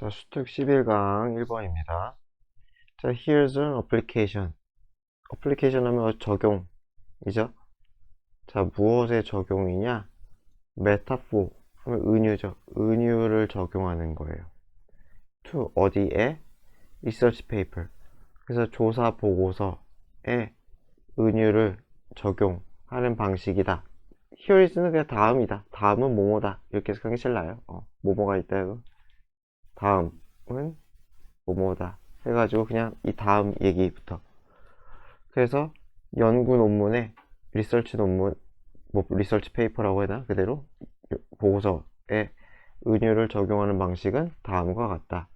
자, 수특 11강 1번입니다. 자, here's an application. application 하면 적용이죠. 자, 무엇의 적용이냐? metaphor 하면 은유죠. 은유를 적용하는 거예요. to 어디에? research paper. 그래서 조사 보고서에 은유를 적용하는 방식이다. here is는 그냥 다음이다. 다음은 뭐뭐다. 이렇게 해서 그냥 실나요? 뭐뭐가 있다. 다음은 뭐뭐다 해가지고 그냥 이 다음 얘기부터. 그래서 연구 논문에 리서치 논문, 뭐 리서치 페이퍼라고 해야 되나? 그대로 보고서에 은유를 적용하는 방식은 다음과 같다.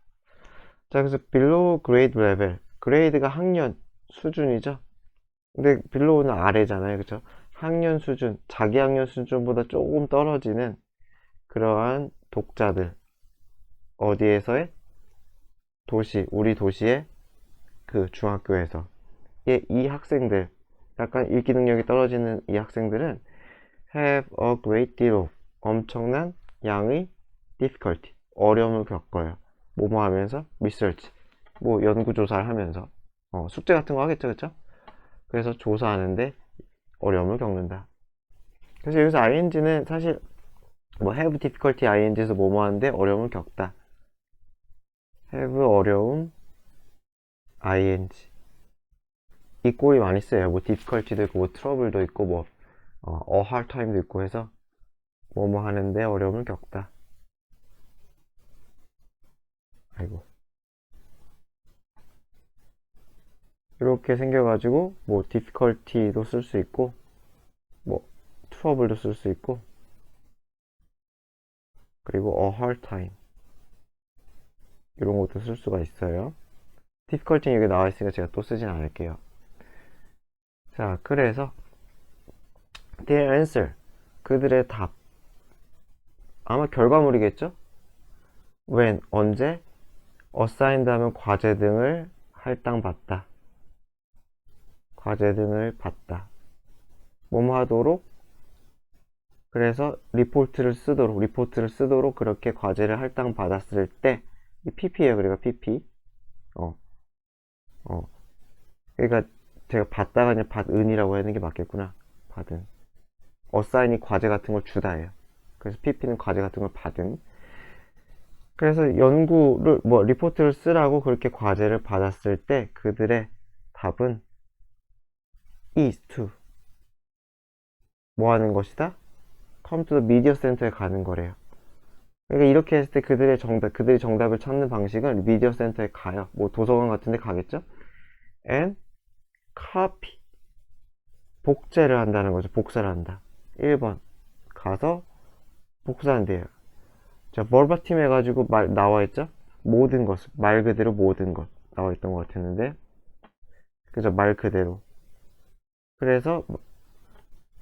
자, 그래서 below grade level, 그레이드가 학년 수준이죠. 근데 below는 아래잖아요, 그쵸? 학년 수준, 자기 학년 수준보다 조금 떨어지는 그러한 독자들, 어디에서의? 도시, 우리 도시의 그 중학교에서 이 학생들, 약간 읽기 능력이 떨어지는 이 학생들은 have a great deal of, 엄청난 양의 difficulty, 어려움을 겪어요. 뭐뭐 하면서? research, 뭐 연구조사를 하면서 숙제 같은 거 하겠죠, 그쵸? 그래서 조사하는데 어려움을 겪는다. 그래서 여기서 ing는 사실 뭐 have difficulty ing에서 뭐뭐 하는데 어려움을 겪다. have 어려움 ing, 이 꼴이 많이 써요. 뭐 difficulty도 있고 뭐 trouble도 있고 뭐 a hard time도 있고 해서 뭐뭐 하는데 어려움을 겪다. 아이고, 이렇게 생겨가지고 뭐 difficulty도 쓸 수 있고 뭐 trouble도 쓸 수 있고 그리고 a hard time 이런 것도 쓸 수가 있어요. difficulty는 여기 나와 있으니까 제가 또 쓰진 않을게요. 자, 그래서 their answer, 그들의 답, 아마 결과물이겠죠? when, 언제, assigned 하면 과제 등을 할당받다, 과제 등을 받다, 뭐뭐 하도록, 그래서 리포트를 쓰도록 그렇게 과제를 할당받았을 때, 이 PP예요. 그러니까 PP. 그러니까 제가 받다가 그냥 받은이라고 하는 게 맞겠구나. 받은. 어사인이 과제 같은 걸 주다예요. 그래서 PP는 과제 같은 걸 받은. 그래서 연구를 뭐 리포트를 쓰라고 그렇게 과제를 받았을 때 그들의 답은 is to, 뭐 하는 것이다? come to the media center에 가는 거래요. 그러니까 이렇게 했을 때 그들이 정답을 찾는 방식은 미디어 센터에 가요. 뭐 도서관 같은 데 가겠죠? and copy, 복제를 한다는 거죠. 복사를 한다. 1번 가서 복사한대요. 자, verbatim 해가지고 나와있죠? 모든 것, 말 그대로 모든 것 나와있던 것 같았는데, 그죠? 말 그대로. 그래서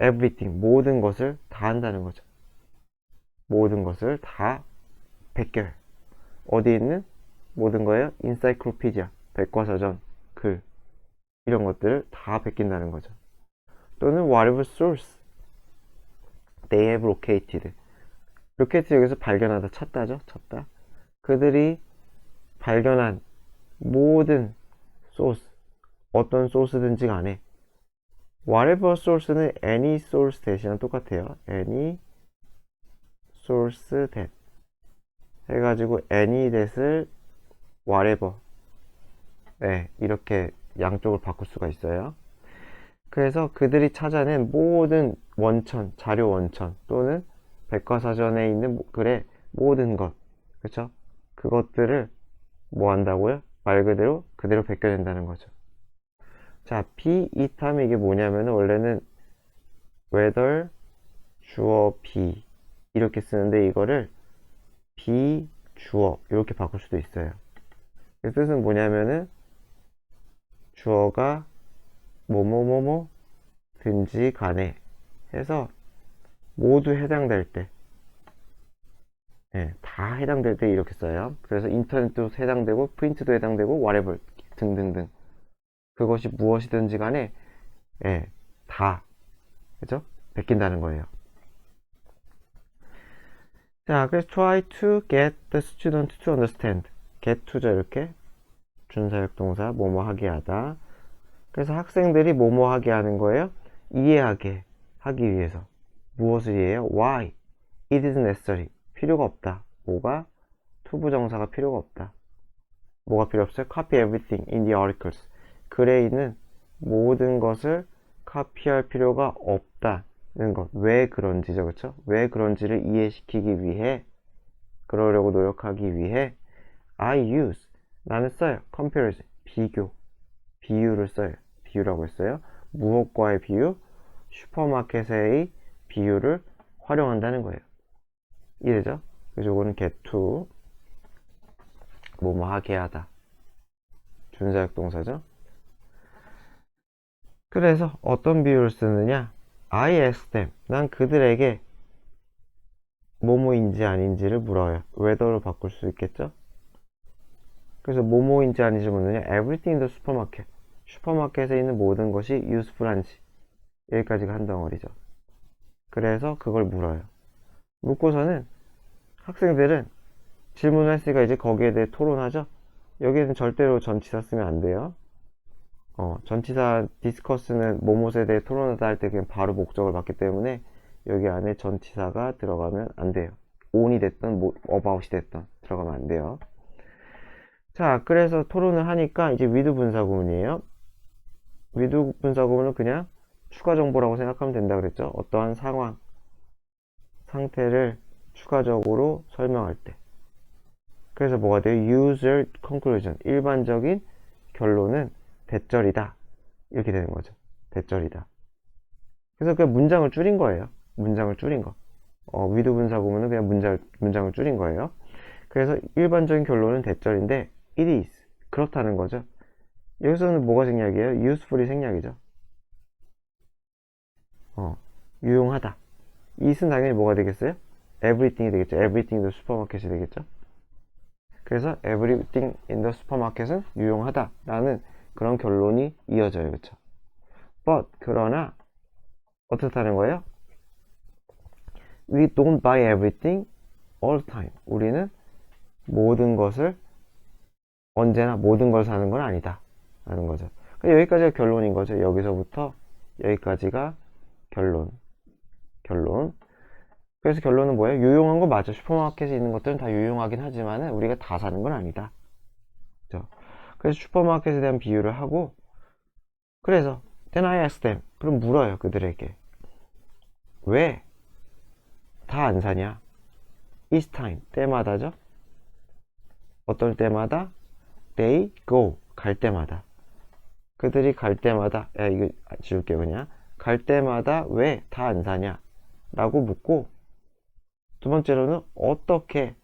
everything, 모든 것을 다 한다는 거죠. 모든 것을 다 베껴요. 어디 있는 모든 거예요? encyclopedia, 백과사전, 글, 이런 것들을 다 베낀다는 거죠. 또는 whatever source they have located, 로켓 여기서 발견하다, 찾다죠. 찾다. 그들이 발견한 모든 소스, 어떤 소스든지 간에 whatever source는 any source that이랑 똑같아요. any source that 해가지고 any that을 whatever, 네, 이렇게 양쪽을 바꿀 수가 있어요. 그래서 그들이 찾아낸 모든 원천, 자료 원천 또는 백과사전에 있는 글의 모든 것, 그쵸? 그것들을 뭐 한다고요? 말 그대로 베껴낸다는 거죠. 자, be, it 하면 이게 뭐냐면 원래는 whether, 주어, be 이렇게 쓰는데 이거를 be, 주어 이렇게 바꿀 수도 있어요. 그 뜻은 뭐냐면은 주어가 뭐뭐뭐뭐 든지 간에 해서 모두 해당될 때, 네, 다 해당될 때 이렇게 써요. 그래서 인터넷도 해당되고 프린트도 해당되고 whatever 등등등, 그것이 무엇이든지 간에 예, 다, 그죠? 베낀다는 거예요. 자, 그래서 try to get the student to understand, get to죠. 이렇게 준사역 동사 뭐뭐 하게 하다. 그래서 학생들이 뭐뭐 하게 하는 거예요? 이해하게 하기 위해서. 무엇을 이해해요? Why? It is necessary. 필요가 없다. 뭐가? 투부정사가 필요가 없다. 뭐가 필요 없어요? Copy everything in the articles. 글에 있는 모든 것을 카피할 필요가 없다는 것. 왜 그런지죠, 그쵸? 왜 그런지를 이해시키기 위해, 그러려고 노력하기 위해 I use, 나는 써요. comparison, 비교, 비유를 써요. 비유라고 했어요. 무엇과의 비유? 슈퍼마켓의 비유를 활용한다는 거예요. 이해되죠? 그래서 이거는 get to, 뭐뭐 하게 하다. 준사역 동사죠. 그래서 어떤 비유를 쓰느냐? I ask them. 난 그들에게 뭐뭐인지 아닌지를 물어요. whether로 바꿀 수 있겠죠? 그래서 뭐뭐인지 아닌지 묻느냐? Everything in the supermarket. 슈퍼마켓에 있는 모든 것이 useful한지. 여기까지가 한 덩어리죠. 그래서 그걸 물어요. 묻고서는 학생들은 질문을 했으니까 이제 거기에 대해 토론하죠? 여기에는 절대로 전치사 쓰면 안 돼요. 전치사 디스커스는 뭐뭐에 대해 토론하다 할 때 그냥 바로 목적을 받기 때문에 여기 안에 전치사가 들어가면 안 돼요. on이 됐던 about이 됐던 들어가면 안 돼요. 자, 그래서 토론을 하니까 이제 with 분사구문이에요. with 분사구문은 그냥 추가 정보라고 생각하면 된다 그랬죠. 어떠한 상황, 상태를 추가적으로 설명할 때. 그래서 뭐가 돼요? usual conclusion. 일반적인 결론은 대절이다. 이렇게 되는 거죠. 대절이다. 그래서 그냥 문장을 줄인 거예요. 문장을 줄인 거. with 분사구문은 그냥 문장을 줄인 거예요. 그래서 일반적인 결론은 대절인데 it is. 그렇다는 거죠. 여기서는 뭐가 생략이에요? useful이 생략이죠. 유용하다. it은 당연히 뭐가 되겠어요? everything이 되겠죠. everything in the supermarket이 되겠죠. 그래서 everything in the supermarket은 유용하다 라는 그런 결론이 이어져요. 그쵸? but 그러나 어떻다는 거예요? We don't buy everything all the time. 우리는 모든 것을 언제나 모든 걸 사는 건 아니다 라는 거죠. 여기까지가 결론인 거죠. 여기서부터 여기까지가 결론. 그래서 결론은 뭐예요? 유용한 거 맞아. 슈퍼마켓에 있는 것들은 다 유용하긴 하지만 우리가 다 사는 건 아니다. 그렇죠? 그래서 슈퍼마켓에 대한 비유를 하고, 그래서 then I ask them. 그럼 물어요. 그들에게. 왜 다 안 사냐? Each time. 때마다죠. 어떨 때마다? They go. 갈 때마다. 그들이 갈 때마다. 이거 지울게 그냥. 갈 때마다 왜 다 안 사냐? 라고 묻고, 두 번째로는 어떻게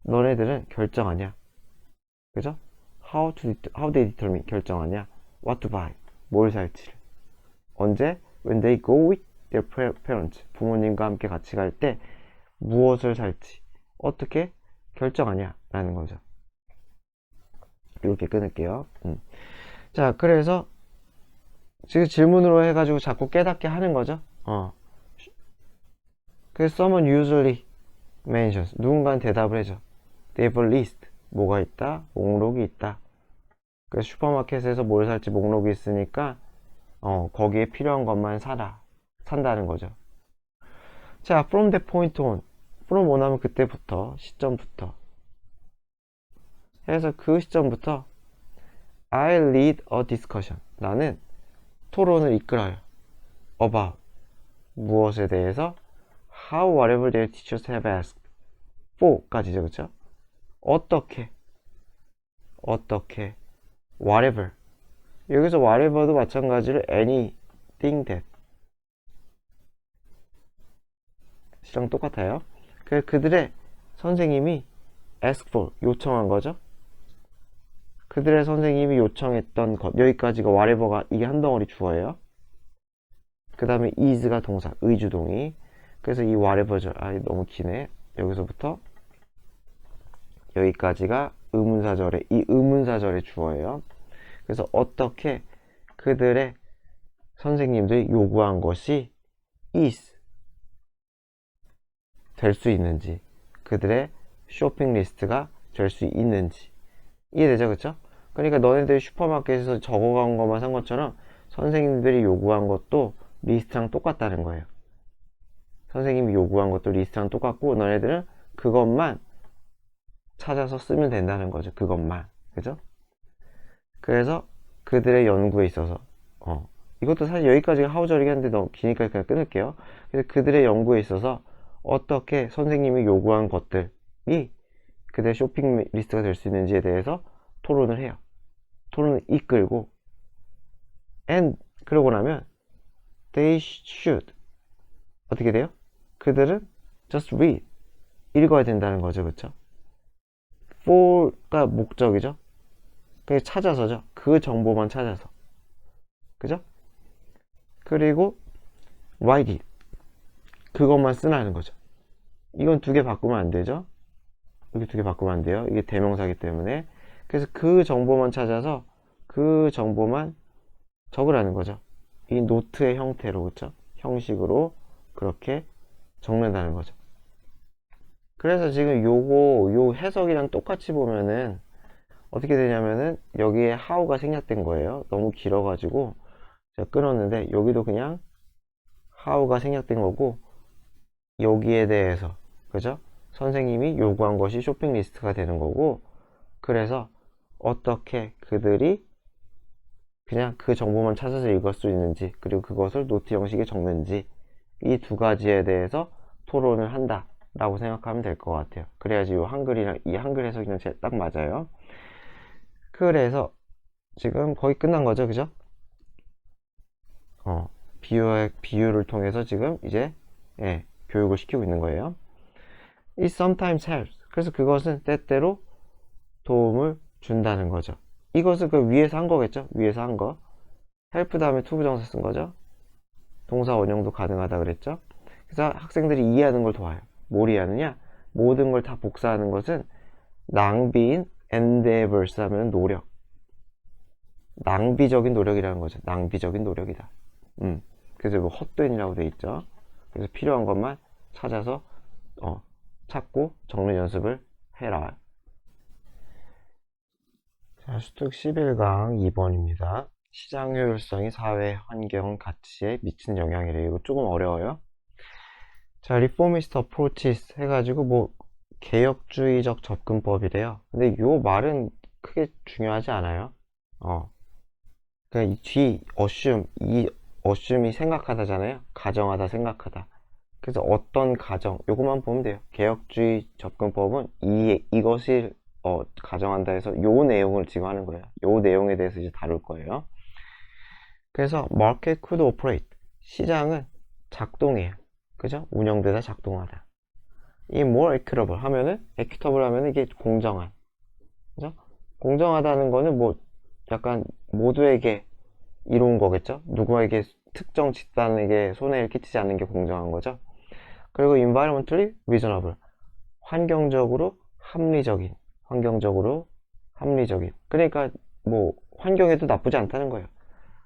너네들은 결정하냐? 그죠? How they determine 결정하냐? What to buy 뭘 살지를. 언제? When they go with their parents 부모님과 함께 같이 갈 때 무엇을 살지 어떻게 결정하냐? 라는 거죠. 이렇게 끊을게요. 자, 그래서 지금 질문으로 해가지고 자꾸 깨닫게 하는 거죠. 그래서 someone usually mentions 누군가는 대답을 해줘. They have a list 뭐가 있다? 목록이 있다. 그래서 슈퍼마켓에서 뭘 살지 목록이 있으니까 거기에 필요한 것만 산다는 거죠. 자, from that point on. from on 하면 그때부터, 시점부터 해서 그 시점부터 I lead a discussion. 나는 토론을 이끌어요. about 무엇에 대해서 how whatever their teachers have asked for까지죠. 그쵸? 어떻게 whatever. 여기서 whatever도 마찬가지로 anything that 시랑 똑같아요. 그들의 선생님이 ask for 요청한 거죠. 그들의 선생님이 요청했던 것. 여기까지가 whatever가 이게 한 덩어리 주어예요. 그 다음에 is가 동사 의주동이. 그래서 이 whatever죠. 너무 기네. 여기서부터 여기까지가 의문사절의 이 의문사절의 주어예요. 그래서 어떻게 그들의 선생님들이 요구한 것이 is 될 수 있는지, 그들의 쇼핑 리스트가 될 수 있는지 이해되죠? 그쵸? 그러니까 너네들이 슈퍼마켓에서 적어간 것만 산 것처럼 선생님들이 요구한 것도 리스트랑 똑같다는 거예요. 선생님이 요구한 것도 리스트랑 똑같고 너네들은 그것만 찾아서 쓰면 된다는 거죠. 그것만. 그죠? 그래서 그들의 연구에 있어서 이것도 사실 여기까지가 하우저리긴 한데 너무 기니까 그냥 끊을게요. 그래서 그들의 연구에 있어서 어떻게 선생님이 요구한 것들이 그들의 쇼핑 리스트가 될 수 있는지에 대해서 토론을 해요. 토론을 이끌고 and 그러고 나면 they should 어떻게 돼요? 그들은 just read 읽어야 된다는 거죠. 그쵸? for가 목적이죠. 그게 찾아서죠. 그 정보만 찾아서. 그죠? 그리고 write it 그것만 쓰라는 거죠. 이건 두 개 바꾸면 안 되죠. 이게 두 개 바꾸면 안 돼요. 이게 대명사기 때문에. 그래서 그 정보만 찾아서 그 정보만 적으라는 거죠. 이 노트의 형태로, 그쵸? 형식으로 그렇게 적는다는 거죠. 그래서 지금 요 해석이랑 똑같이 보면은 어떻게 되냐면은 여기에 how가 생략된 거예요. 너무 길어가지고 제가 끊었는데 여기도 그냥 how가 생략된 거고 여기에 대해서 그죠? 선생님이 요구한 것이 쇼핑 리스트가 되는 거고 그래서 어떻게 그들이 그냥 그 정보만 찾아서 읽을 수 있는지 그리고 그것을 노트 형식에 적는지 이 두 가지에 대해서 토론을 한다 라고 생각하면 될 것 같아요. 그래야지 이 한글이랑 이 한글 해석이랑 딱 맞아요. 그래서 지금 거의 끝난 거죠, 그죠? 비유를 통해서 지금 이제 교육을 시키고 있는 거예요. It sometimes helps. 그래서 그것은 때때로 도움을 준다는 거죠. 이것을 그 위에서 한 거겠죠? 위에서 한 거. help 다음에 to 부정사 쓴 거죠? 동사 원형도 가능하다 그랬죠? 그래서 학생들이 이해하는 걸 도와요. 뭘 이해하느냐? 모든 걸 다 복사하는 것은 낭비인 endeavors 하면 노력. 낭비적인 노력이라는 거죠. 낭비적인 노력이다. 그래서 뭐 헛된이라고 돼 있죠. 그래서 필요한 것만 찾아서 찾고 적는 연습을 해라. 자, 수특 11강 2번입니다. 시장 효율성이 사회 환경 가치에 미치는 영향이래요. 이거 조금 어려워요. 자, 리포미스트 어프로치스 해가지고 뭐 개혁주의적 접근법이래요. 근데 요 말은 크게 중요하지 않아요. 그냥 이 뒤 이 assume이 생각하다잖아요. 가정하다, 생각하다. 그래서 어떤 가정, 요것만 보면 돼요. 개혁주의 접근법은 이것을 가정한다 해서 요 내용을 지금 하는 거예요. 요 내용에 대해서 이제 다룰 거예요. 그래서 market could operate 시장은 작동해요. 그죠? 운영되다 작동하다. 이 more equitable 하면은 equitable 하면은 이게 공정한. 그죠? 공정하다는 거는 뭐 약간 모두에게 이로운 거겠죠? 누구에게 특정 집단에게 손해를 끼치지 않는 게 공정한 거죠. 그리고 environmentally reasonable 환경적으로 합리적인 그러니까 뭐 환경에도 나쁘지 않다는 거예요.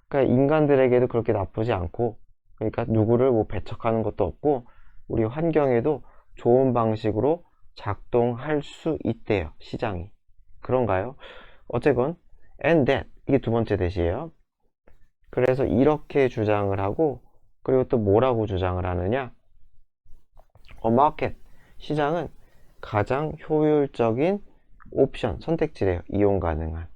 그러니까 인간들에게도 그렇게 나쁘지 않고 그러니까 누구를 뭐 배척하는 것도 없고 우리 환경에도 좋은 방식으로 작동할 수 있대요. 시장이. 그런가요? 어쨌건 and that 이게 두 번째 대시예요. 그래서 이렇게 주장을 하고 그리고 또 뭐라고 주장을 하느냐? market 시장은 가장 효율적인 옵션 선택지래요. 이용 가능한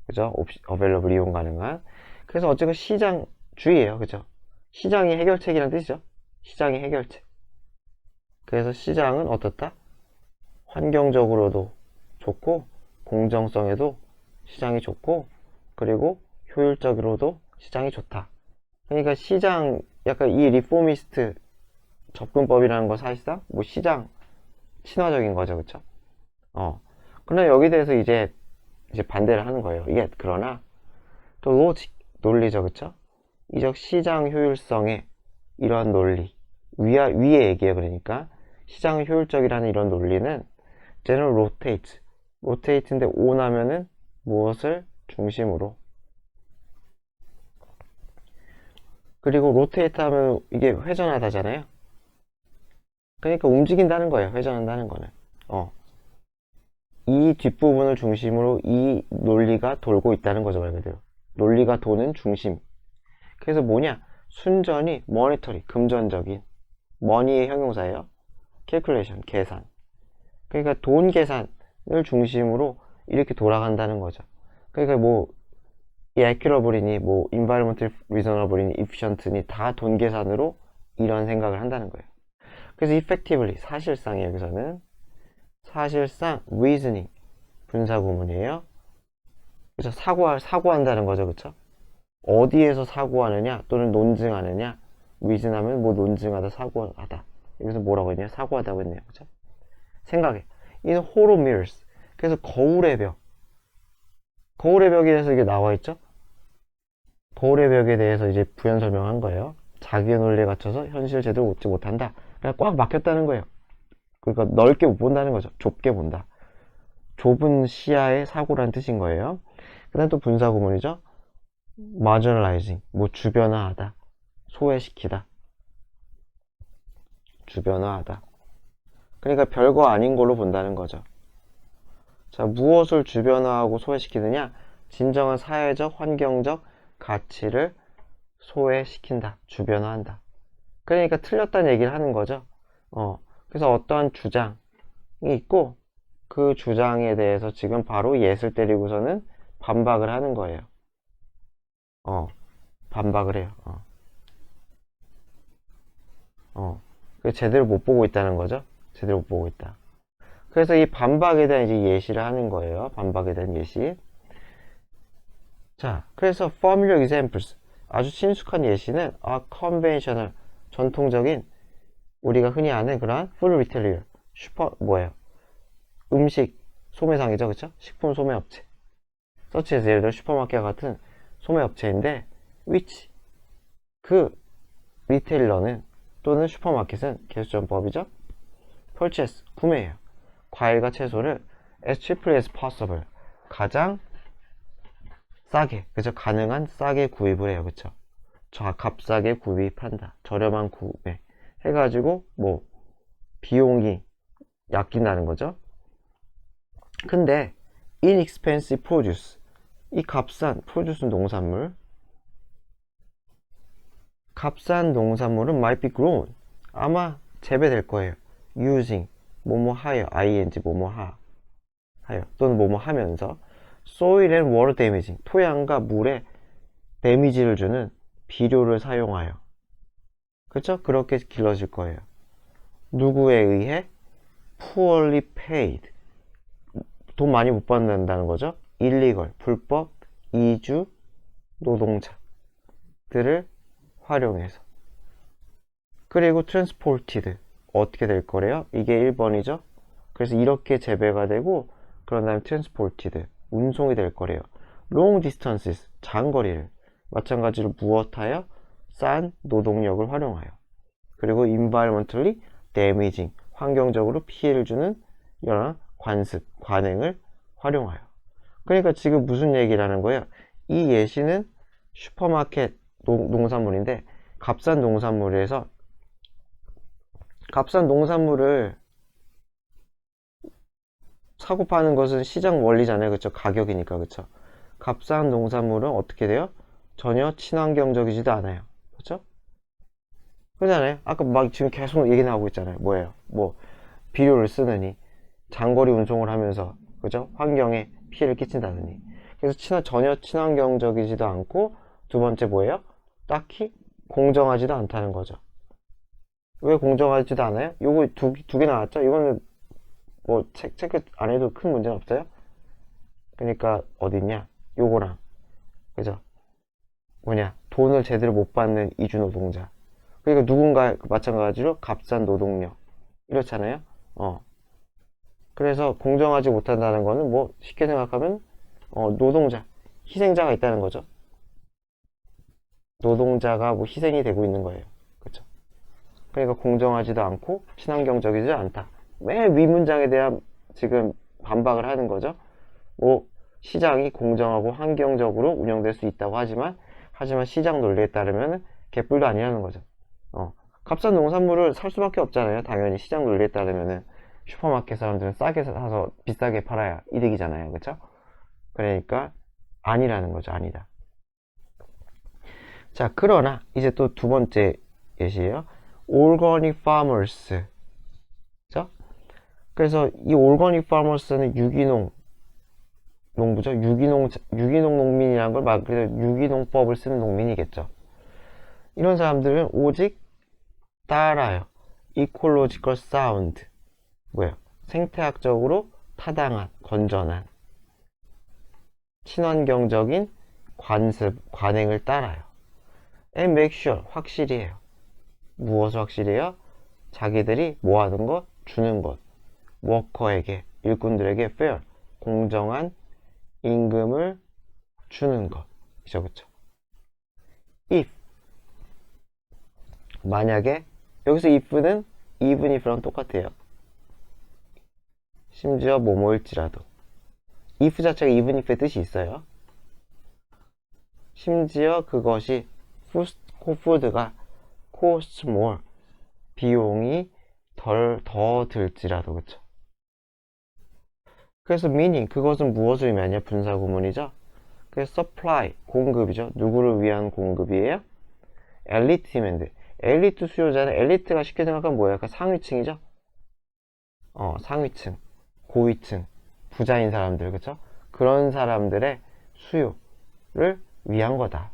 그죠? available 이용 가능한 그래서 어쨌든 시장주의예요. 그죠? 시장이 해결책이란 뜻이죠. 시장이 해결책. 그래서 시장은 어떻다? 환경적으로도 좋고 공정성에도 시장이 좋고 그리고 효율적으로도 시장이 좋다. 그러니까 시장 약간 이 리포미스트 접근법이라는 거 사실상 뭐 시장 친화적인 거죠. 그쵸? 그러나 여기 대해서 이제 반대를 하는 거예요. 이게 그러나 또 로직 논리죠. 그쵸? 이적 시장 효율성의 이러한 논리 위에 얘기해요. 그러니까 시장 효율적이라는 이런 논리는 general rotate인데 on 하면은 무엇을 중심으로 그리고 rotate 하면 이게 회전하다잖아요. 그러니까 움직인다는 거예요. 회전한다는 거는 이 뒷부분을 중심으로 이 논리가 돌고 있다는 거죠, 말 그대로. 논리가 도는 중심. 그래서 뭐냐? 순전히 모니터리, 금전적인 머니의 형용사예요. calculation, 계산. 그러니까 돈 계산을 중심으로 이렇게 돌아간다는 거죠. 그러니까 뭐 이 accurable이니 뭐 environmental reasonable이니 efficient니 다 돈 계산으로 이런 생각을 한다는 거예요. 그래서 effectively, 사실상 여기서는 사실상 reasoning, 분사구문이에요. 그래서 사고한다는 거죠. 그쵸? 어디에서 사고하느냐 또는 논증하느냐. reason하면 뭐 논증하다, 사고하다. 여기서 뭐라고 했냐? 사고하다고 했네요. 그쵸? 생각해. in hollow mirrors. 그래서 거울의 벽. 거울의 벽에 대해서 이게 나와 있죠? 거울의 벽에 대해서 이제 부연 설명한 거예요. 자기의 논리에 갇혀서 현실을 제대로 얻지 못한다. 그냥 꽉 막혔다는 거예요. 그러니까 넓게 못 본다는 거죠. 좁게 본다. 좁은 시야의 사고라는 뜻인 거예요. 그 다음 또 분사구문이죠. marginalizing, 뭐 주변화하다, 소외시키다, 주변화하다. 그러니까 별거 아닌 걸로 본다는 거죠. 자, 무엇을 주변화하고 소외시키느냐? 진정한 사회적, 환경적 가치를 소외시킨다, 주변화한다. 그러니까 틀렸다는 얘기를 하는 거죠. 그래서 어떠한 주장이 있고 그 주장에 대해서 지금 바로 예를 때리고서는 반박을 하는 거예요. 반박을 해요. 제대로 못 보고 있다는 거죠. 제대로 못 보고 있다. 그래서 이 반박에 대한 이제 예시를 하는 거예요. 반박에 대한 예시. 자, 그래서 familiar examples, 아주 친숙한 예시는 conventional, 전통적인 우리가 흔히 아는 그러한 food retailer, 뭐예요? 음식 소매상이죠, 그쵸? 식품 소매업체. 서치에서 예를 들어 슈퍼마켓 같은 소매업체인데, which, 그 리테일러는 또는 슈퍼마켓은 개수전법이죠. purchase, 구매해요. 과일과 채소를 as cheaply as possible, 가장 싸게, 그죠? 가능한 싸게 구입을 해요, 그쵸? 값싸게 구입한다. 저렴한 구매 해가지고 뭐 비용이 아낀다는 거죠. 근데 inexpensive produce, 이 값싼 produce는 농산물, 값싼 농산물은 might be grown, 아마 재배될 거예요. using, 뭐뭐 하여, ing, 뭐뭐 하여 또는 뭐뭐 하면서 soil and water damaging, 토양과 물에 데미지를 주는 비료를 사용하여, 그쵸? 그렇게 길러질 거예요. 누구에 의해? poorly paid, 돈 많이 못 받는다는 거죠. illegal, 불법 이주 노동자들을 활용해서. 그리고 transported, 어떻게 될 거래요? 이게 1번이죠. 그래서 이렇게 재배가 되고 그런 다음에 transported, 운송이 될 거래요. long distances, 장거리를 마찬가지로 무엇하여? 싼 노동력을 활용하여. 그리고 environmentally damaging, 환경적으로 피해를 주는 여러 관행을 활용하여. 그러니까 지금 무슨 얘기를 하는 거예요? 이 예시는 슈퍼마켓 농산물인데, 값싼 농산물에서 값싼 농산물을 사고 파는 것은 시장 원리잖아요. 그쵸? 가격이니까. 그쵸? 값싼 농산물은 어떻게 돼요? 전혀 친환경적이지도 않아요. 그쵸? 그러잖아요. 아까 막 지금 계속 얘기 나오고 있잖아요. 뭐예요? 뭐 비료를 쓰느니, 장거리 운송을 하면서, 그죠? 환경에 피해를 끼친다느니. 그래서 전혀 친환경적이지도 않고, 두 번째 뭐예요? 딱히 공정하지도 않다는 거죠. 왜 공정하지도 않아요? 요거 두 개 나왔죠? 이거는 뭐 체크 안 해도 큰 문제는 없어요. 그러니까 어딨냐? 요거랑, 그죠? 뭐냐? 돈을 제대로 못 받는 이주노동자. 그러니까 누군가 마찬가지로 값싼 노동력. 이렇잖아요. 그래서 공정하지 못한다는 거는 뭐 쉽게 생각하면 노동자, 희생자가 있다는 거죠. 노동자가 뭐 희생이 되고 있는 거예요. 그렇죠? 그러니까 공정하지도 않고 친환경적이지 않다. 맨 위 문장에 대한 지금 반박을 하는 거죠. 뭐 시장이 공정하고 환경적으로 운영될 수 있다고 하지만 시장 논리에 따르면 개뿔도 아니라는 거죠. 값싼 농산물을 살 수밖에 없잖아요. 당연히 시장 논리에 따르면은. 슈퍼마켓 사람들은 싸게 사서 비싸게 팔아야 이득이잖아요. 그쵸? 그러니까 아니라는 거죠. 아니다. 자, 그러나 이제 또 두 번째 예시예요. Organic farmers. 그죠? 그래서 이 Organic farmers는 유기농 농부죠. 유기농 농민이라는 걸 말 그대로 유기농법을 쓰는 농민이겠죠. 이런 사람들은 오직 따라요. Ecological sound. 뭐예요? 생태학적으로 타당한, 건전한, 친환경적인 관행을 따라요. And make sure, 확실히 해요. 무엇을 확실히 해요? 자기들이 뭐 하는 것? 주는 것. 워커에게, 일꾼들에게 fair, 공정한 임금을 주는 것. 그쵸, 그쵸. if, 만약에, 여기서 if는 even if랑 똑같아요. 심지어 뭐뭐일지라도. if 자체가 even if의 뜻이 있어요. 심지어 그것이 food가 cost more, 비용이 더 들지라도. 그쵸. 그래서 meaning, 그것은 무엇을 의미하냐? 분사구문이죠. 그래서 supply, 공급이죠. 누구를 위한 공급이에요? 엘리트 디맨드, 엘리트 수요자는, 엘리트가 쉽게 생각하면 뭐예요? 약간 상위층이죠. 상위층, 고위층, 부자인 사람들, 그쵸? 그런 사람들의 수요를 위한 거다.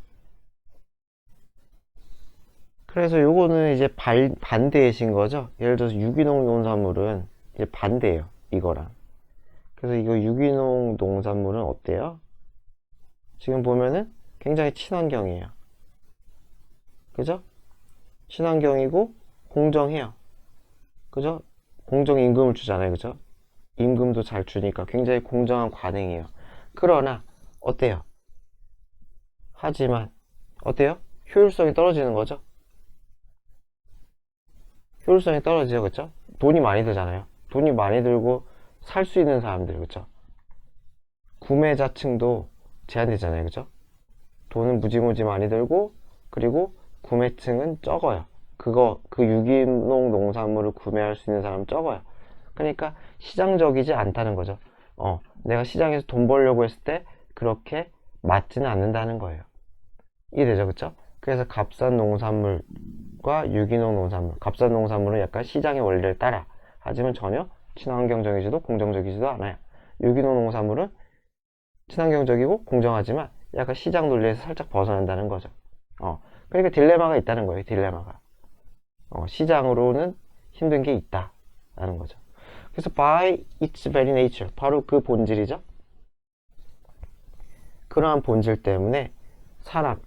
그래서 요거는 이제 반대이신 거죠. 예를 들어서 유기농 농산물은 이제 반대예요, 이거랑. 그래서 이거 유기농 농산물은 어때요? 지금 보면은 굉장히 친환경이에요. 그죠? 친환경이고 공정해요. 그죠? 공정임금을 주잖아요. 그죠? 임금도 잘 주니까 굉장히 공정한 관행이에요. 그러나 어때요? 하지만 어때요? 효율성이 떨어지는 거죠? 효율성이 떨어지죠. 그쵸? 돈이 많이 들잖아요. 돈이 많이 들고 살 수 있는 사람들, 그쵸? 구매자층도 제한되잖아요. 그쵸? 돈은 무지무지 많이 들고, 그리고 구매층은 적어요. 그 유기농 농산물을 구매할 수 있는 사람은 적어요. 그러니까 시장적이지 않다는 거죠. 내가 시장에서 돈 벌려고 했을 때 그렇게 맞지는 않는다는 거예요. 이해되죠? 그쵸? 그래서 값싼 농산물과 유기농 농산물, 값싼 농산물은 약간 시장의 원리를 따라, 하지만 전혀 친환경적이지도 공정적이지도 않아요. 유기농 농산물은 친환경적이고 공정하지만 약간 시장 논리에서 살짝 벗어난다는 거죠. 그러니까 딜레마가 있다는 거예요. 딜레마가. 시장으로는 힘든 게 있다라는 거죠. 그래서 by its very nature, 바로 그 본질이죠. 그러한 본질 때문에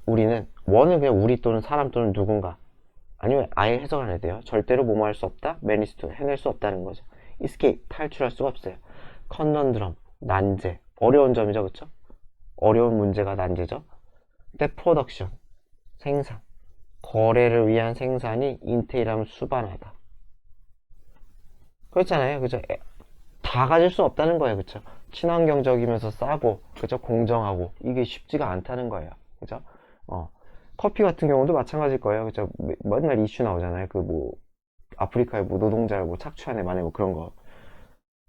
우리는, 원은 그냥 우리 또는 사람 또는 누군가, 아니면 아예 해석 안 해도 돼요. 절대로 뭐뭐 할 수 없다, manage 해낼 수 없다는 거죠. escape, 탈출할 수가 없어요. conundrum, 난제, 어려운 점이죠. 그쵸? 어려운 문제가 난제죠. 근데 production, 생산, 거래를 위한 생산이 entail하면 수반하다. 그렇잖아요. 그죠? 다 가질 수 없다는 거예요. 그쵸? 친환경적이면서 싸고, 그죠? 공정하고, 이게 쉽지가 않다는 거예요. 그죠? 커피 같은 경우도 마찬가지일 거예요. 그죠? 맨날 이슈 나오잖아요. 아프리카의 노동자를 착취하네, 만에 그런 거.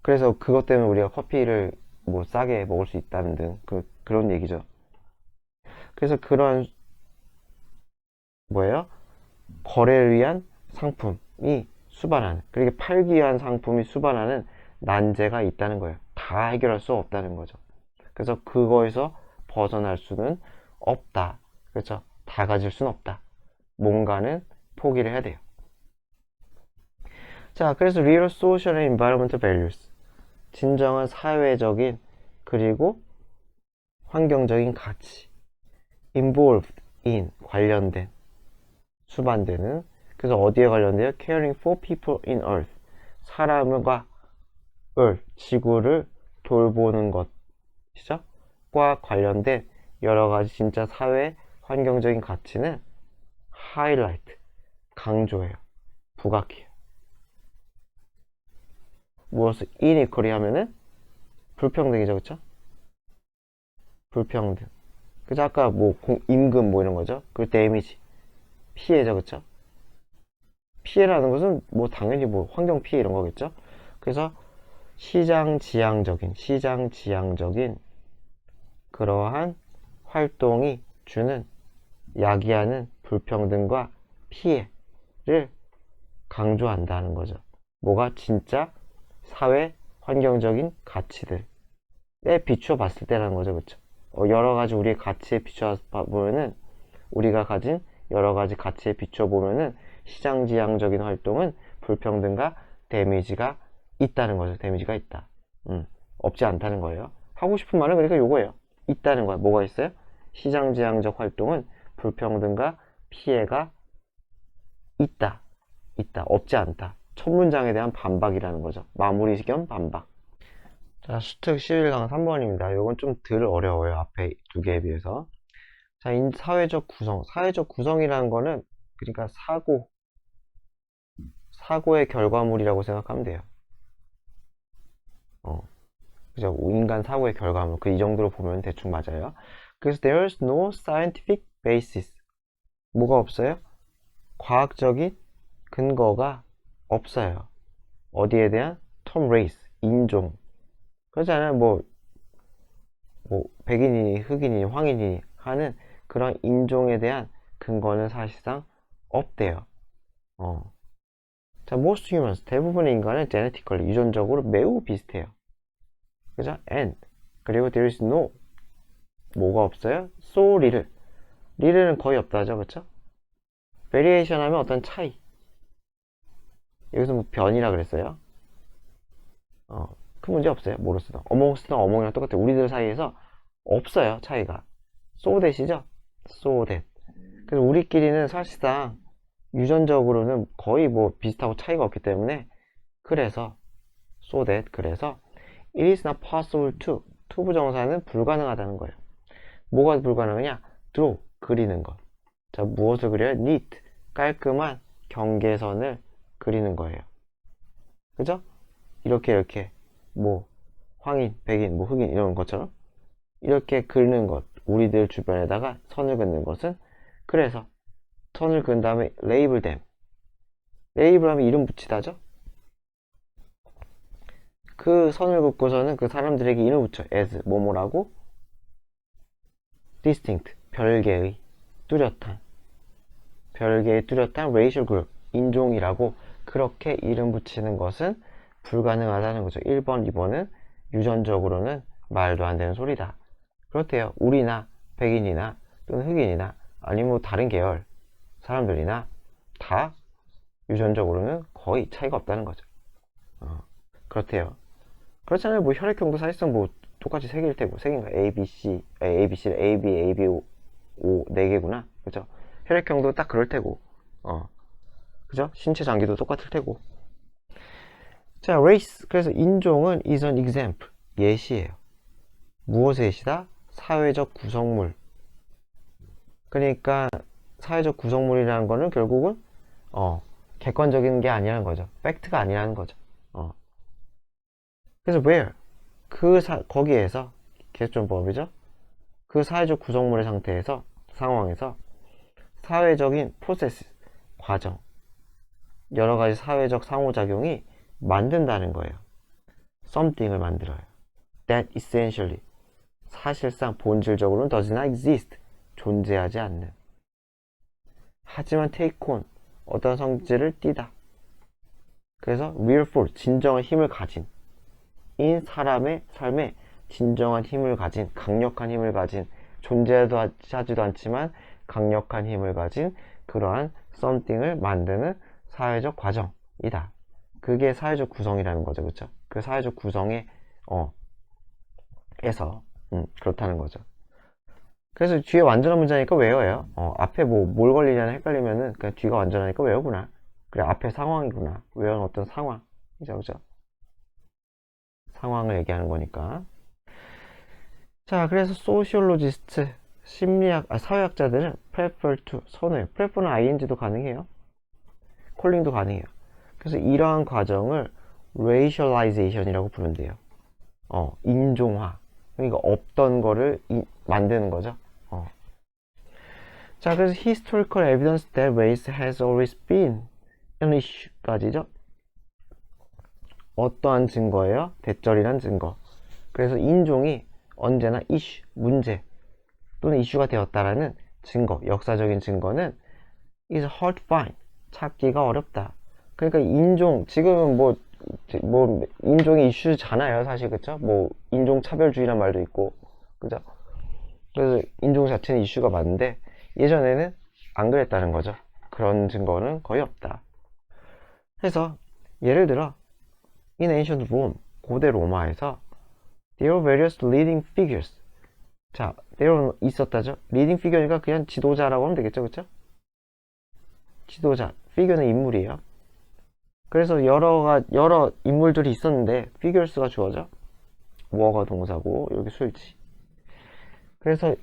그래서 그것 때문에 우리가 커피를 싸게 먹을 수 있다는 등, 그런 얘기죠. 그래서 그런, 거래를 위한 상품이 수반하는, 그렇게 팔기 위한 상품이 수반하는 난제가 있다는 거예요. 다 해결할 수 없다는 거죠. 그래서 그거에서 벗어날 수는 없다. 그렇죠? 다 가질 수는 없다. 뭔가는 포기를 해야 돼요. 자, 그래서 real social and environmental values, 진정한 사회적인 그리고 환경적인 가치, involved in, 관련된, 수반되는. 그래서 어디에 관련돼요? caring for people in earth, 사람과 지구를 돌보는 것이죠. 과 관련된 여러 가지 진짜 사회 환경적인 가치는 highlight, 강조해요. 부각해요. 무엇을 inequality 하면은 불평등이죠. 그쵸? 불평등. 그죠? 아까 임금 이런 거죠. 그 데미지, 피해죠. 그쵸? 피해라는 것은 당연히 환경 피해 이런 거겠죠. 그래서 시장지향적인 그러한 활동이 주는 야기하는 불평등과 피해를 강조한다는 거죠. 뭐가 진짜 사회 환경적인 가치들에 비추어 봤을 때라는 거죠. 그렇죠? 여러 가지 우리의 가치에 비추어 보면은 우리가 가진 여러 가지 가치에 비추어 보면은 시장지향적인 활동은 불평등과 데미지가 있다는 거죠. 데미지가 있다. 없지 않다는 거예요. 하고 싶은 말은 그러니까 요거예요. 있다는 거야. 뭐가 있어요? 시장지향적 활동은 불평등과 피해가 있다. 없지 않다. 첫 문장에 대한 반박이라는 거죠. 마무리 겸 반박. 자, 수특 11강 3번입니다. 요건 좀 덜 어려워요. 앞에 두 개에 비해서. 자, 사회적 구성. 사회적 구성이라는 거는 그러니까 사고의 결과물이라고 생각하면 돼요. 그죠? 인간 사고의 결과물. 이 정도로 보면 대충 맞아요. 그래서 there's no scientific basis. 뭐가 없어요? 과학적인 근거가 없어요. 어디에 대한? term race, 인종. 그렇잖아요. 백인이니 흑인이니 황인이니 하는 그런 인종에 대한 근거는 사실상 없대요. 자, most humans, 대부분의 인간은 genetically, 유전적으로 매우 비슷해요. 그죠? And, 그리고 there is no, 뭐가 없어요? so little. little는 거의 없다 하죠. 그쵸? variation 하면 어떤 차이. 여기서 뭐 변이라 그랬어요. 큰 문제 없어요. 뭐로 쓰든. amongst나 among이랑 똑같아요. 우리들 사이에서 없어요. 차이가. so that이죠? so that. 그래서 우리끼리는 사실상 유전적으로는 거의 뭐 비슷하고 차이가 없기 때문에 그래서 so that 그래서 it is not possible to 투부정사는 불가능하다는 거예요. 뭐가 불가능하냐? draw 그리는 것. 자, 무엇을 그려요? neat 깔끔한 경계선을 그리는 거예요. 그죠? 이렇게 뭐 황인, 백인, 뭐 흑인 이런 것처럼 이렇게 긋는 것, 우리들 주변에다가 선을 긋는 것은 그래서 선을 그은 다음에 레이블 댐. 레이블 하면 이름 붙이다죠? 그 선을 긋고서는 그 사람들에게 이름을 붙여. as, 뭐뭐라고? distinct, 별개의, 뚜렷한. 별개의 뚜렷한 racial group, 인종이라고 그렇게 이름 붙이는 것은 불가능하다는 거죠. 1번, 2번은 유전적으로는 말도 안 되는 소리다. 그렇대요. 우리나 백인이나 또는 흑인이나 아니면 뭐 다른 계열 사람들이나 다 유전적으로는 거의 차이가 없다는 거죠. 그렇대요. 그렇잖아요. 뭐 혈액형도 사실상 뭐 똑같이 세 개일 테고, 세 개인가? A, B, C, A, B, C, A, B, A, B, O, 네 개구나. 그죠? 혈액형도 딱 그럴 테고, 그죠? 신체 장기도 똑같을 테고. 자, race. 그래서 인종은 is an example. 예시예요. 무엇의 예시다? 사회적 구성물. 그러니까 사회적 구성물이라는 거는 결국은 객관적인 게 아니라는 거죠. 팩트가 아니라는 거죠. 그래서 where 거기에서 개수존법이죠. 그 사회적 구성물의 상황에서 사회적인 프로세스 과정 여러 가지 사회적 상호작용이 만든다는 거예요. something을 만들어요. that essentially 사실상 본질적으로는 does not exist 존재하지 않는 하지만 take on 어떤 성질을 띠다. 그래서 real force 진정한 힘을 가진 인 사람의 삶에 진정한 힘을 가진 강력한 힘을 가진 존재하지도 않지만 강력한 힘을 가진 그러한 something을 만드는 사회적 과정이다. 그게 사회적 구성이라는 거죠. 그렇죠? 그 사회적 구성에 에서 그렇다는 거죠. 그래서 뒤에 완전한 문장이니까 외워요. 앞에 뭘 걸리냐는 헷갈리면은 그냥 뒤가 완전하니까 외우구나. 그래 앞에 상황이구나. 외운 어떤 상황이죠. 그죠? 상황을 얘기하는 거니까. 자, 그래서 소시올로지스트 사회학자들은 prefer to 선호해요. prefer는 ing도 가능해요. 콜링도 가능해요. 그래서 이러한 과정을 racialization이라고 부른대요. 인종화. 그러니까 없던 거를 만드는 거죠. 자, 그래서 historical evidence that race has always been an issue까지죠. 어떠한 증거예요? 대절이란 증거. 그래서 인종이 언제나 이슈, 문제 또는 이슈가 되었다라는 증거, 역사적인 증거는 is hard to find, 찾기가 어렵다. 그러니까 인종, 지금은 뭐 인종이 이슈잖아요, 사실. 그쵸? 뭐 인종차별주의란 말도 있고, 그죠? 그래서 인종 자체는 이슈가 많은데 예전에는 안 그랬다는 거죠. 그런 증거는 거의 없다. 그래서 예를 들어 in ancient Rome, 고대 로마에서 there were various leading figures. 자, there 있었다죠. leading figure니까 그냥 지도자라고 하면 되겠죠, 그쵸? 지도자, figure는 인물이에요. 그래서 여러 인물들이 있었는데 figures가 주어져. 뭐가 동사고 여기 수일치. 그래서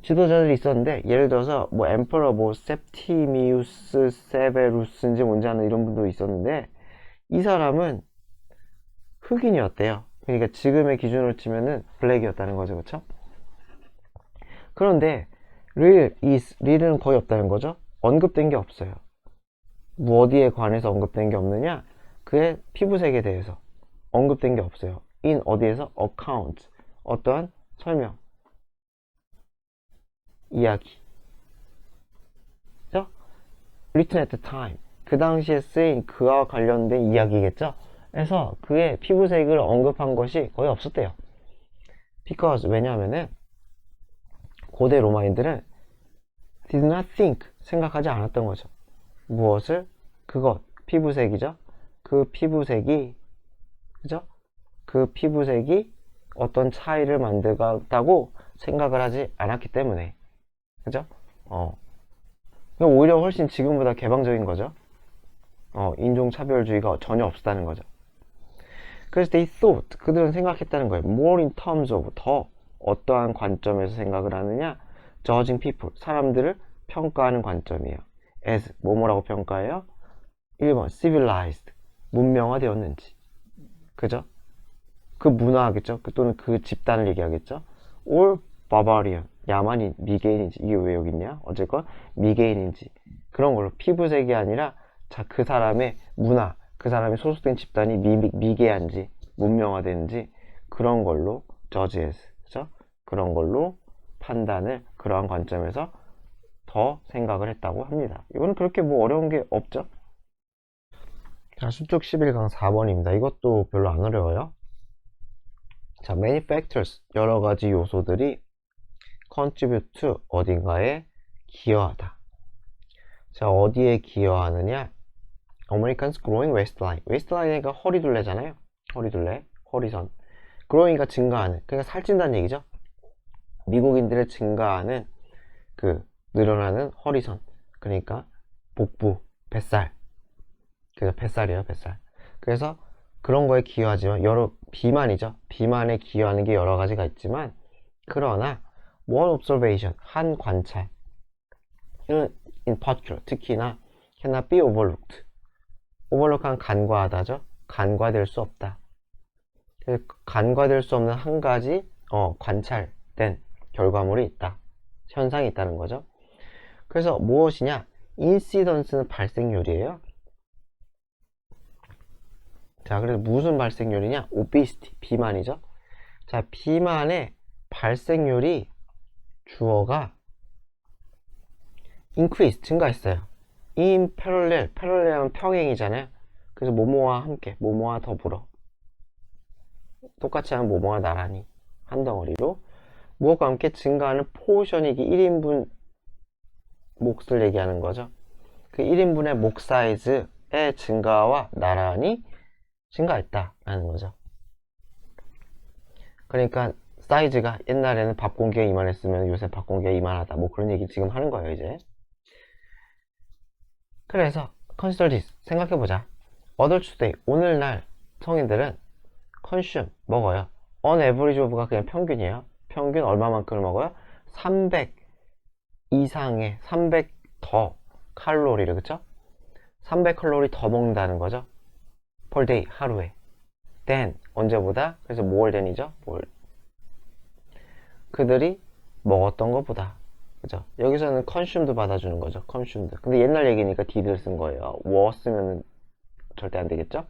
지도자들이 있었는데 예를 들어서 뭐 엠퍼러 뭐 septimius severus인지 뭔지 아는 이런 분도 있었는데 이 사람은 흑인이었대요. 그러니까 지금의 기준으로 치면은 블랙이었다는 거죠, 그쵸? 그런데 릴은 거의 없다는 거죠. 언급된 게 없어요. 뭐 어디에 관해서 언급된 게 없느냐? 그의 피부색에 대해서 언급된 게 없어요. in 어디에서? account, 어떠한 설명, 이야기. 그죠? written at the time, 그 당시에 쓰인 그와 관련된 이야기겠죠? 그래서 그의 피부색을 언급한 것이 거의 없었대요. because, 왜냐하면은 고대 로마인들은 did not think, 생각하지 않았던 거죠. 무엇을? 그것, 피부색이죠. 그 피부색이, 그죠? 그 피부색이 어떤 차이를 만들었다고 생각을 하지 않았기 때문에, 그죠? 오히려 훨씬 지금보다 개방적인 거죠. 인종차별주의가 전혀 없었다는 거죠. 그래서 they thought, 그들은 생각했다는 거예요. more in terms of, 더 어떠한 관점에서 생각을 하느냐? judging people, 사람들을 평가하는 관점이에요. as, 뭐뭐라고 평가해요? 1번 civilized, 문명화되었는지, 그죠? 그 문화겠죠? 또는 그 집단을 얘기하겠죠? or barbarian, 야만인, 미개인인지, 이게 왜 여기 있냐? 어쨌건 미개인인지, 그런 걸로 피부색이 아니라 자, 그 사람의 문화, 그 사람이 소속된 집단이 미개한지 문명화되는지 그런 걸로 judge as, 그죠? 그런 걸로 판단을 그러한 관점에서 더 생각을 했다고 합니다. 이거는 그렇게 뭐 어려운 게 없죠? 자, 수축 11강 4번입니다. 이것도 별로 안 어려워요. 자, many factors, 여러 가지 요소들이 contribute to, 어딘가에 기여하다. 자, 어디에 기여하느냐? Americans growing waistline. waistline이니까 허리둘레잖아요. 허리둘레, 허리선. growing가 증가하는, 그러니까 살찐다는 얘기죠. 미국인들의 증가하는 그 늘어나는 허리선. 그러니까 복부, 뱃살. 그래서 뱃살이에요, 뱃살. 그래서 그런 거에 기여하지만 비만이죠. 비만에 기여하는 게 여러 가지가 있지만 그러나 one observation, 한 관찰 in particular, 특히나 cannot be overlooked. overlook한 간과하다죠. 간과될 수 없다. 간과될 수 없는 한 가지 관찰된 결과물이 있다. 현상이 있다는 거죠. 그래서 무엇이냐? 인시던스는 발생률이에요. 자, 그래서 무슨 발생률이냐? obesity, 비만이죠. 자, 비만의 발생률이 주어가 increase, 증가했어요. in parallel, parallel하면 평행이잖아요. 그래서 뭐뭐와 함께, 뭐뭐와 더불어. 똑같이 하면 뭐뭐와 나란히 한 덩어리로 무엇과 함께 증가하는 포션이기 1인분 몫을 얘기하는 거죠. 그 1인분의 목 사이즈의 증가와 나란히 증가했다라는 거죠. 그러니까 사이즈가 옛날에는 밥 공기가 이만했으면 요새 밥 공기가 이만하다. 뭐 그런 얘기 지금 하는 거예요, 이제. 그래서 consider this, 생각해보자. adults today, 오늘날 성인들은 consume, 먹어요. on average of가 그냥 평균이에요. 평균 얼마만큼을 먹어요? 300 이상의 300 더 칼로리를, 그쵸? 300 칼로리 더 먹는다는 거죠. per day, 하루에. then, 언제보다? 그래서 more than이죠. more. 그들이 먹었던 것보다. 그죠? 여기서는 consumed 받아주는 거죠. consumed. 근데 옛날 얘기니까 did를 쓴 거예요. was 쓰면 절대 안 되겠죠?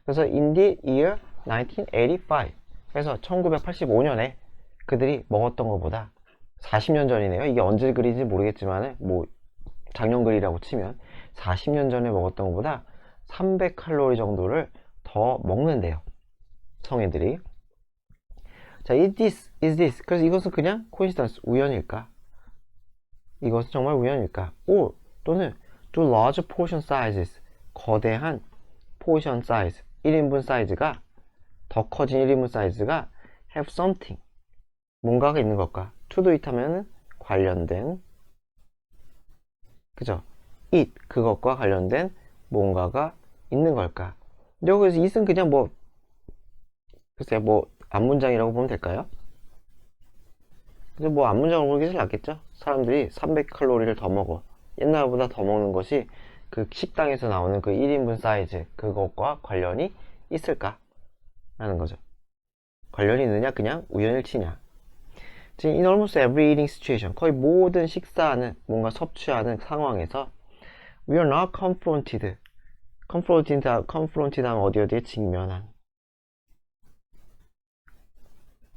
그래서 in the year 1985. 그래서 1985년에 그들이 먹었던 것보다 40년 전이네요. 이게 언제 글인지 모르겠지만 뭐 작년 글이라고 치면 40년 전에 먹었던 것보다 300칼로리 정도를 더 먹는데요. 성인들이. 자, is this. 그래서 이것은 그냥 coincidence, 우연일까? 이것은 정말 우연일까? or 또는 do large portion sizes, 거대한 포션 사이즈, 1인분 사이즈가 더 커진 1인분 사이즈가 have something, 뭔가가 있는 것과 to do it 하면은 관련된, 그죠? it, 그것과 관련된 뭔가가 있는 걸까? 여기서 it은 그냥 뭐 글쎄요, 뭐 앞문장이라고 보면 될까요? 근데 뭐 앞문장으로 보는 게 제일 낫겠죠? 사람들이 300칼로리를 더 먹어, 옛날보다 더 먹는 것이 그 식당에서 나오는 그 1인분 사이즈, 그것과 관련이 있을까? 라는 거죠. 관련이 있느냐, 그냥 우연일치냐. 지금 in almost every eating situation, 거의 모든 식사하는, 뭔가 섭취하는 상황에서 we are not confronted. confronted 하면 어디에 직면한.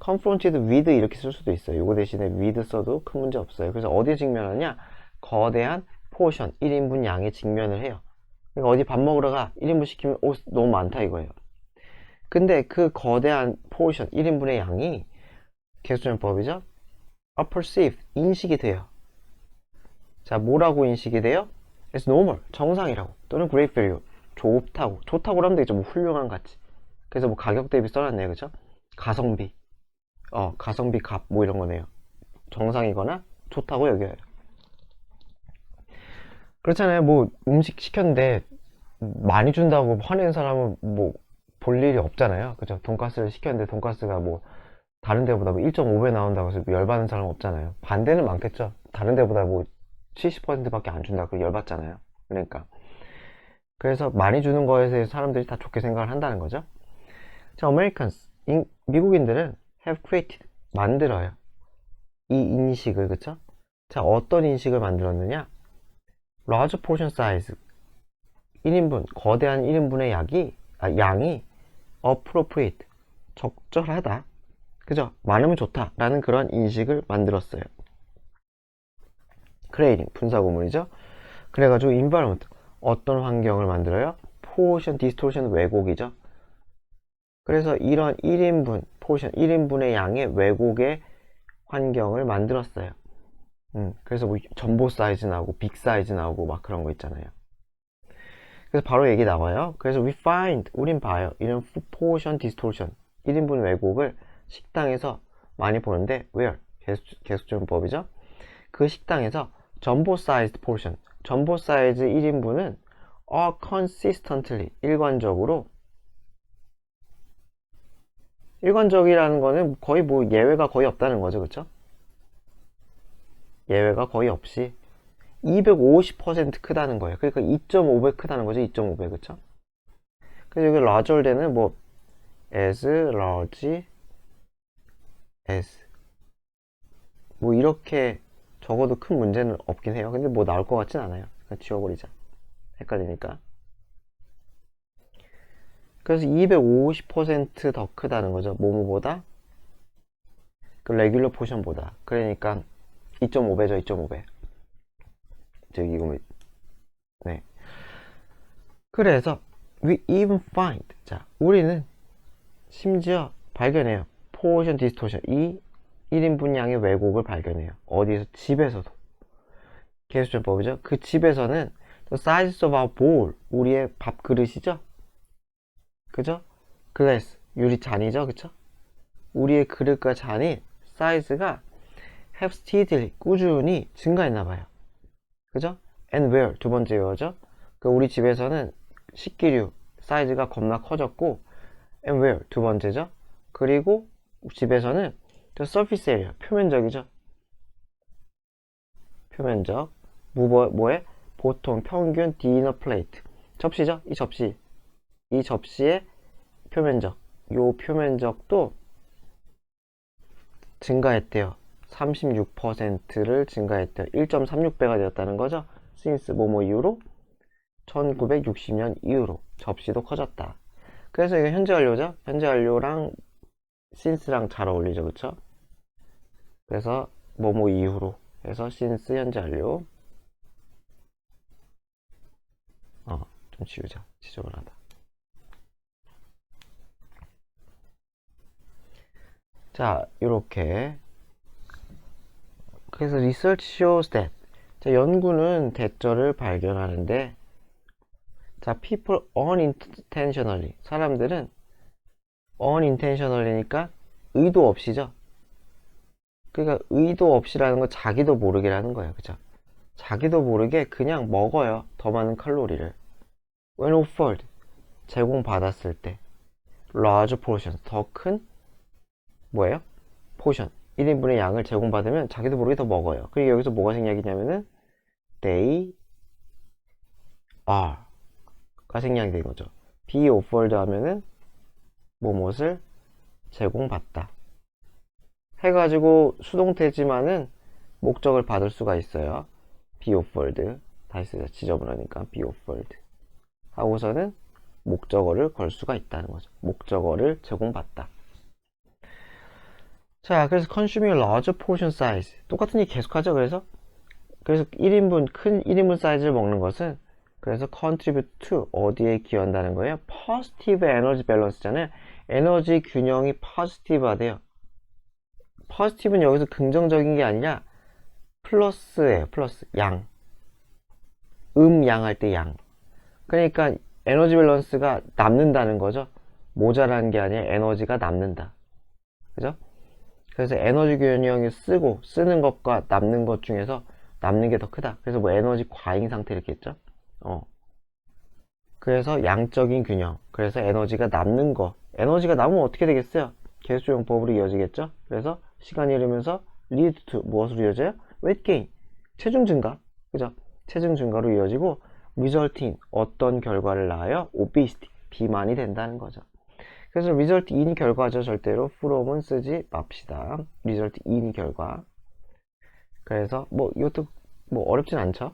confronted with 이렇게 쓸 수도 있어요. 이거 대신에 with 써도 큰 문제 없어요. 그래서 어디에 직면하냐? 거대한 포션, 1인분 양에 직면을 해요. 그러니까 어디 밥 먹으러 가, 1인분 시키면 오, 너무 많다 이거예요. 근데 그 거대한 포션, 1인분의 양이 계수전법이죠? perceive, 인식이 돼요. 자, 뭐라고 인식이 돼요? It's normal, 정상이라고. 또는 great value, 좋다고. 좋다고 하면 되겠죠. 뭐 훌륭한 가치. 그래서 뭐 가격 대비 써놨네요. 그죠? 가성비. 가성비 값, 뭐 이런 거네요. 정상이거나 좋다고 여겨요. 그렇잖아요. 뭐 음식 시켰는데 많이 준다고 화내는 사람은 뭐 볼 일이 없잖아요. 그죠? 돈가스를 시켰는데 돈가스가 뭐 다른 데보다 뭐 1.5배 나온다고 해서 열받는 사람은 없잖아요. 반대는 많겠죠. 다른 데보다 뭐 70%밖에 안 준다고 열받잖아요. 그러니까 그래서 많이 주는 거에 대해서 사람들이 다 좋게 생각을 한다는 거죠. 자, Americans, 미국인들은 have created, 만들어요. 이 인식을, 그쵸? 자, 어떤 인식을 만들었느냐? large portion size, 1인분, 거대한 1인분의 양이 appropriate, 적절하다. 그죠? 많으면 좋다. 라는 그런 인식을 만들었어요. creating, 분사구문이죠? 그래가지고 environment, 어떤 환경을 만들어요? portion distortion, 왜곡이죠? 그래서 이런 1인분, 포션, 1인분의 양의 왜곡의 환경을 만들었어요. 그래서 뭐 전보 사이즈 나오고 빅 사이즈 나오고 막 그런 거 있잖아요. 그래서 바로 얘기 나와요. 그래서 we find, 우린 봐요. 이런 portion distortion, 1인분 왜곡을 식당에서 많이 보는데 where? 계수점법이죠. 그 식당에서 전보 사이즈 portion, 전보 사이즈 1인분은 consistently, 일관적이라는 거는 거의 뭐 예외가 거의 없다는 거죠. 그쵸? 예외가 거의 없이 250% 크다는 거예요. 그러니까 2.5배 크다는 거죠. 2.5배. 그쵸? 그래서 여기 larger than은 뭐 as large as 뭐 이렇게 적어도 큰 문제는 없긴 해요. 근데 뭐 나올 것 같진 않아요. 그냥 지워버리자. 헷갈리니까. 그래서 250% 더 크다는 거죠. 뭐뭐보다? 그 레귤러 포션보다. 그러니까 2.5배죠. 2.5배. 저기 이거 네. 그래서 we even find, 자, 우리는 심지어 발견해요. 포션 디스토션, 이 1인분 양의 왜곡을 발견해요. 어디에서? 집에서도. 계수전법이죠. 그 집에서는 the size of our bowl, 우리의 밥 그릇이죠. 그죠? glass, 유리 잔이죠. 그쵸? 우리의 그릇과 잔이 사이즈가 have steadily, 꾸준히 증가했나봐요. 그죠? and where, 두 번째 요죠. 그 우리 집에서는 식기류 사이즈가 겁나 커졌고, and where, 두 번째죠. 그리고 집에서는 the surface area, 표면적이죠. 표면적. 뭐에? 보통 평균 디너 플레이트. 접시죠? 이 접시의 표면적. 요 표면적도 증가했대요. 36%를 증가했대요. 1.36배가 되었다는 거죠. since 뭐뭐 이후로 1960년 이후로 접시도 커졌다. 그래서 이게 현재 완료죠. 현재 완료랑 since랑 잘 어울리죠. 그쵸? 그래서 뭐뭐 이후로 해서 since 현재 완료. 좀 지우자. 지저분하다. 자, 요렇게. 그래서 research shows that. 자, 연구는 대절을 발견하는데, 자, people unintentionally. 사람들은 unintentionally니까 의도 없이죠. 그러니까 의도 없이라는 건 자기도 모르게라는 거예요. 그죠? 자기도 모르게 그냥 먹어요. 더 많은 칼로리를. When offered. 제공받았을 때. large portion. 더 큰 뭐예요? 포션. 1인분의 양을 제공받으면 자기도 모르게 더 먹어요. 그리고 여기서 뭐가 생략이냐면은 they are 가 생략이 된 거죠. be offered 하면은 뭐뭇을 제공받다 해가지고 수동태지만은 목적을 받을 수가 있어요. be offered 다시 쓰자. 지저분하니까 be offered 하고서는 목적어를 걸 수가 있다는 거죠. 목적어를 제공받다. 자, 그래서 consuming large portion size 똑같은 얘기 계속하죠. 그래서 1인분 큰 1인분 사이즈를 먹는 것은 그래서 contribute to 어디에 기여한다는 거예요? positive energy balance잖아요. 에너지 균형이 positive하대요. positive는 여기서 긍정적인 게 아니라 플러스예요. 플러스 양. 양 할 때 양. 그러니까 에너지 밸런스가 남는다는 거죠. 모자라는 게 아니라 에너지가 남는다. 그죠? 그래서 에너지 균형이 쓰는 것과 남는 것 중에서 남는 게 더 크다. 그래서 뭐 에너지 과잉 상태 이렇게 했죠. 그래서 양적인 균형. 그래서 에너지가 남는 거. 에너지가 남으면 어떻게 되겠어요? 계수용법으로 이어지겠죠. 그래서 시간이 흐르면서 lead to 무엇으로 이어져요? weight gain. 체중 증가. 그죠? 체중 증가로 이어지고 result in 어떤 결과를 낳아요? obesity. 비만이 된다는 거죠. 그래서 result in 결과죠. 절대로 from은 쓰지 맙시다. result in 결과. 그래서 뭐 이것도 뭐 어렵진 않죠.